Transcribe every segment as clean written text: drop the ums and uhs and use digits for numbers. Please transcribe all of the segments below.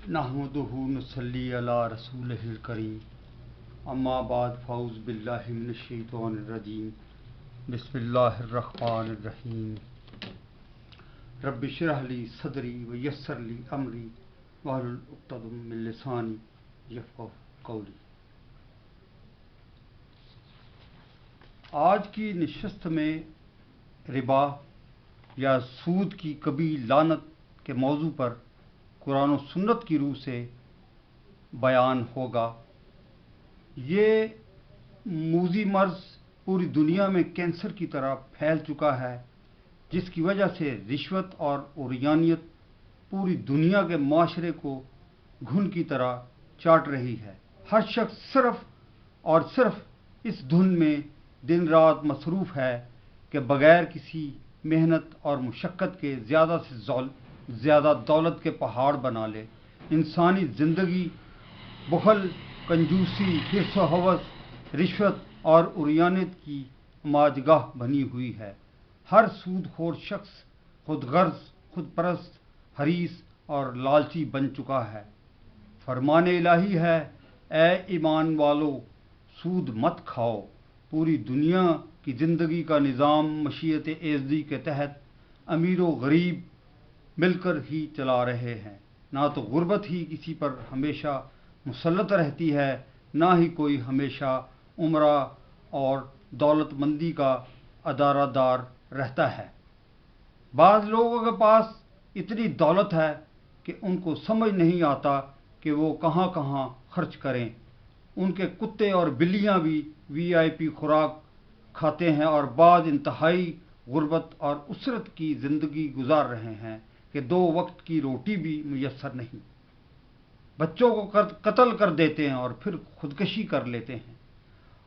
नहमदुहु नसल्ली अला रसूलिहिल करीम अम्मा बाद फ़ौज़ बिल्लाहि मिनश शैतानिर रजीम बिस्मिल्लाहिर रहमानिर रहीम रब्बि इश्रह ली सदरी व यस्सिर ली अमरी वहलुल उक़दतम मिन लिसानी यफ़क़हू क़ौली। आज की नशिस्त में रिबा या सूद की कभी लानत के मौजू पर कुरान और सुन्नत की रूह से बयान होगा। ये मूजी मर्ज पूरी दुनिया में कैंसर की तरह फैल चुका है, जिसकी वजह से रिश्वत और उरियानियत पूरी दुनिया के माशरे को घुन की तरह चाट रही है। हर शख्स सिर्फ और सिर्फ इस धुन में दिन रात मसरूफ़ है कि बग़ैर किसी मेहनत और मुशक्क़त के ज़्यादा से ज़्यादा दौलत के पहाड़ बना ले। इंसानी ज़िंदगी बुखल, कंजूसी, हिर्स व हवस, रिश्वत और उरियानियत की माजगाह बनी हुई है। हर सूदखोर शख्स खुद गर्ज, खुद परस्त, हरीस और लालची बन चुका है। फरमाने इलाही है, ए ईमान वालो, सूद मत खाओ। पूरी दुनिया की ज़िंदगी का निज़ाम मशीयत एज़दी के तहत अमीर व गरीब मिलकर ही चला रहे हैं। ना तो गुर्बत ही किसी पर हमेशा मुसल्लत रहती है, ना ही कोई हमेशा उमरा और दौलतमंदी का अदारादार रहता है। बाज़ लोगों के पास इतनी दौलत है कि उनको समझ नहीं आता कि वो कहाँ कहाँ खर्च करें। उनके कुत्ते और बिल्लियाँ भी VIP खुराक खाते हैं और बाद इंतहाई गुर्बत और उसरत की ज़िंदगी गुजार रहे हैं कि 2 वक्त की रोटी भी मुयस्सर नहीं। बच्चों को कत्ल कर देते हैं और फिर खुदकशी कर लेते हैं।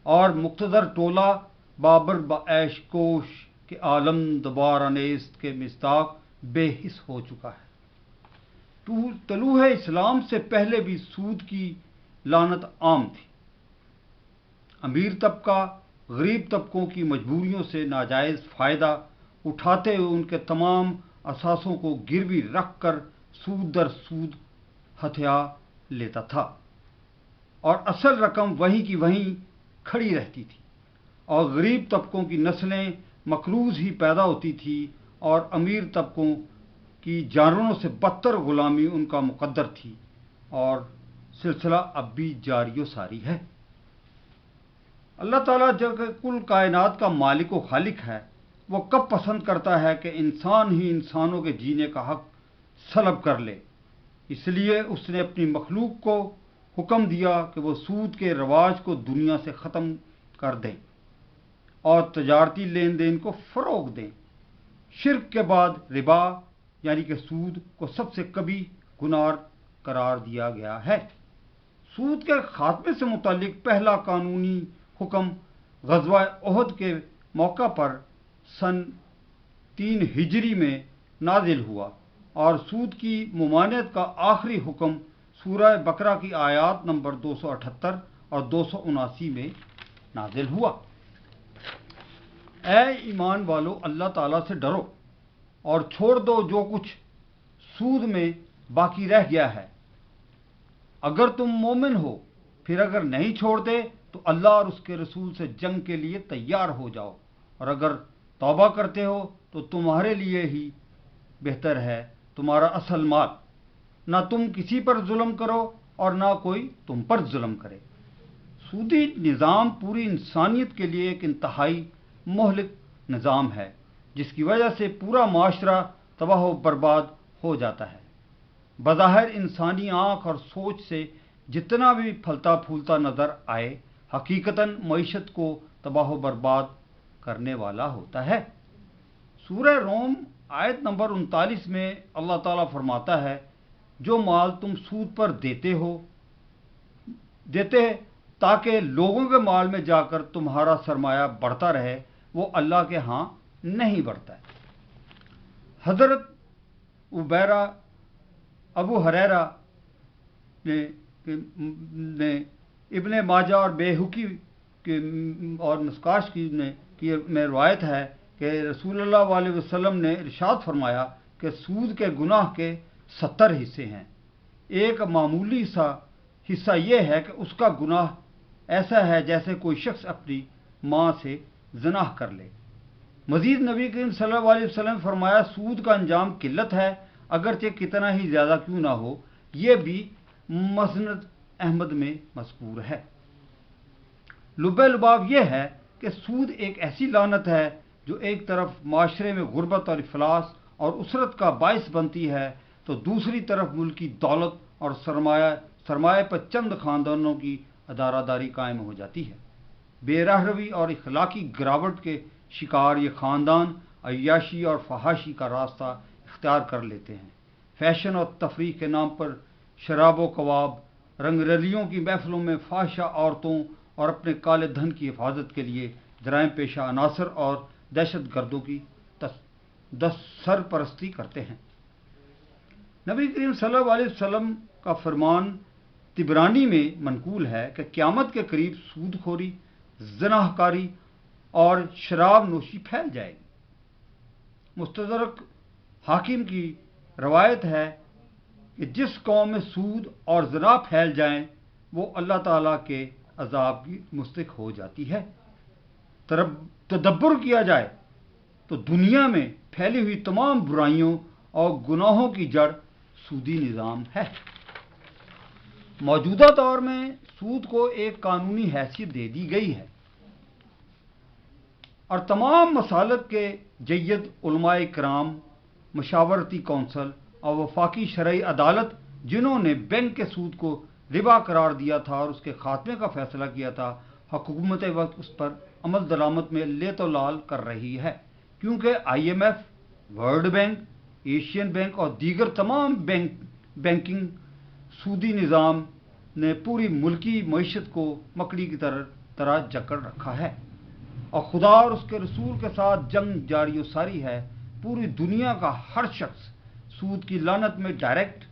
और मुक्तदर टोला बाबर बऐश कोश के आलम दोबारा नेस्त के मिस्ताक बेहिस हो चुका है। तलूह इस्लाम से पहले भी सूद की लानत आम थी। अमीर तबका गरीब तबकों की मजबूरियों से नाजायज़ फ़ायदा उठाते हुए उनके तमाम असासों को गिरवी रख कर सूद दर सूद हथिया लेता था और असल रकम वहीं की वहीं खड़ी रहती थी और गरीब तबकों की नस्लें मकरूज़ ही पैदा होती थी और अमीर तबकों की जानवरों से बदतर गुलामी उनका मुकद्दर थी और सिलसिला अब भी जारी सारी है। अल्लाह ताला जो कि कुल कायनात का मालिक व खालिक है, वो कब पसंद करता है कि इंसान ही इंसानों के जीने का हक सलब कर ले। इसलिए उसने अपनी मखलूक को हुक्म दिया कि वो सूद के रवाज को दुनिया से ख़त्म कर दें और तजारती लेन देन को फ़रोग़ दें। शिर्क के बाद रिबा यानी कि सूद को सबसे कभी गुनाह करार दिया गया है। सूद के खात्मे से मुतालिक पहला कानूनी हुक्म ग़ज़वा ओहद के मौका पर सन 3 हिजरी में नाजिल हुआ और सूद की मुमानियत का आखिरी हुक्म सूरह बकरा की आयत नंबर 278 और 279 में नाजिल हुआ। ए ईमान वालो, अल्लाह ताला से डरो और छोड़ दो जो कुछ सूद में बाकी रह गया है। अगर तुम मोमिन हो, फिर अगर नहीं छोड़ते तो अल्लाह और उसके रसूल से जंग के लिए तैयार हो जाओ और अगर तौबा करते हो तो तुम्हारे लिए ही बेहतर है तुम्हारा असल माल। ना तुम किसी पर जुल्म करो और ना कोई तुम पर जुल्म करे। सूदी निज़ाम पूरी इंसानियत के लिए एक इंतहाई मोहलिक निज़ाम है, जिसकी वजह से पूरा माशरा तबाह व बर्बाद हो जाता है। बज़ाहिर इंसानी आँख और सोच से जितना भी फलता फूलता नज़र आए, हकीकतन मईशत को तबाह व बर्बाद करने वाला होता है। सूरह रोम आयत नंबर 39 में अल्लाह ताला फरमाता है, जो माल तुम सूद पर देते हैं ताकि लोगों के माल में जाकर तुम्हारा सरमाया बढ़ता रहे, वो अल्लाह के यहाँ नहीं बढ़ता है। हज़रत उबैरा अबू हुरैरा ने इब्ने माजा और बेहुकी और नस्काश में रवायत है कि रसूलुल्लाह अलैहि वसल्लम ने इरशाद फरमाया कि सूद के गुनाह के 70 हिस्से हैं। ایک معمولی سا حصہ یہ ہے کہ اس کا گناہ ایسا ہے جیسے کوئی شخص اپنی ماں سے زنا کر لے۔ مزید نبی کریم صلی اللہ علیہ وسلم فرمایا سود کا انجام قلت ہے، اگرچہ کتنا ہی زیادہ کیوں نہ ہو۔ یہ بھی مسند احمد میں مذکور ہے۔ لب لباب یہ ہے کہ سود ایک ایسی لعنت ہے جو ایک طرف معاشرے میں غربت اور افلاس اور اسرت کا باعث بنتی ہے تو دوسری طرف ملکی دولت اور سرمایہ پر چند خاندانوں کی ادارہ داری قائم ہو جاتی ہے۔ بے رہروی اور اخلاقی گراوٹ کے شکار یہ خاندان عیاشی اور فحاشی کا راستہ اختیار کر لیتے ہیں۔ فیشن اور تفریح کے نام پر شراب و کباب، رنگ رلیوں کی محفلوں میں فاحشہ عورتوں اور اپنے کالے دھن کی حفاظت کے لیے جرائم پیشہ عناصر اور دہشت گردوں کی سرپرستی کرتے ہیں۔ نبی کریم صلی اللہ علیہ وسلم کا فرمان طبرانی میں منقول ہے کہ قیامت کے قریب سود خوری، زنا کاری اور شراب نوشی پھیل جائے گی۔ مستدرک حاکم کی روایت ہے کہ جس قوم میں سود اور زنا پھیل جائیں وہ اللہ تعالیٰ کے عذاب کی مستحق ہو جاتی ہے۔ تدبر کیا جائے تو دنیا میں پھیلی ہوئی تمام برائیوں اور گناہوں کی جڑ سودی نظام ہے۔ موجودہ دور میں سود کو ایک قانونی حیثیت دے دی گئی ہے اور تمام مسالک کے جید علماء کرام، مشاورتی کونسل اور وفاقی شرعی عدالت جنہوں نے بینک کے سود کو ربا قرار دیا تھا اور اس کے خاتمے کا فیصلہ کیا تھا، حکومت وقت اس پر عمل درآمد میں لیت و لال کر رہی ہے، کیونکہ IMF، world bank, Asian bank اور دیگر تمام بینکنگ سودی نظام نے پوری ملکی معیشت کو مکڑی کی طرح جکڑ رکھا ہے اور خدا اور اس کے رسول کے ساتھ جنگ جاری و ساری ہے۔ پوری دنیا کا ہر شخص سود کی لعنت میں ڈائریکٹ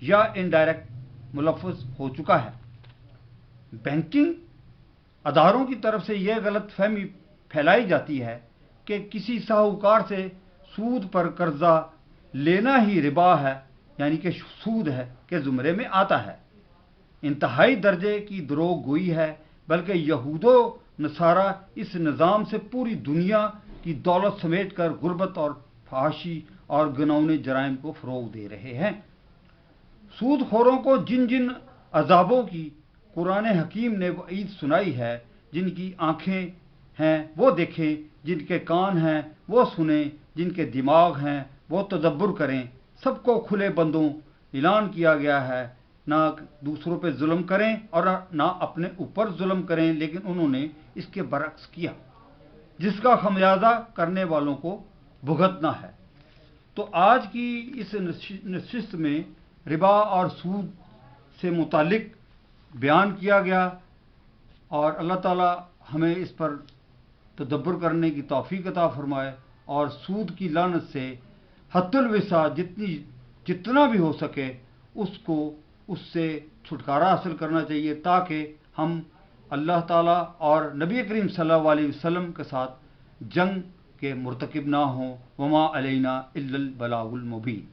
یا انڈائریکٹ ملوث ہو چکا ہے۔ بینکنگ اداروں کی طرف سے یہ غلط فہمی پھیلائی جاتی ہے کہ کسی ساہوکار سے سود پر قرضہ لینا ہی ربا ہے، یعنی کہ سود ہے کے زمرے میں آتا ہے۔ انتہائی درجے کی دروغ گوئی ہے، بلکہ یہود و نصارہ اس نظام سے پوری دنیا کی دولت سمیٹ کر غربت اور فحاشی اور گناؤنے جرائم کو فروغ دے رہے ہیں۔ سود خوروں کو جن جن عذابوں کی قرآن حکیم نے وعید سنائی ہے، جن کی آنکھیں ہیں وہ دیکھیں، جن کے کان ہیں وہ سنیں، جن کے دماغ ہیں وہ تدبر کریں، سب کو کھلے بندوں اعلان کیا گیا ہے، نہ دوسروں پہ ظلم کریں اور نہ اپنے اوپر ظلم کریں، لیکن انہوں نے اس کے برعکس کیا، جس کا خمیازہ کرنے والوں کو بھگتنا ہے۔ تو آج کی اس نشست میں ربا اور سود سے متعلق بیان کیا گیا اور اللہ تعالی ہمیں اس پر تدبر کرنے کی توفیق عطا فرمائے اور سود کی لعنت سے حد الوسع جتنا بھی ہو سکے اس سے چھٹکارا حاصل کرنا چاہیے، تاکہ ہم اللہ تعالیٰ اور نبی کریم صلی اللہ علیہ وسلم کے ساتھ جنگ کے مرتکب نہ ہوں۔ وما علینا الا البلاغ المبین۔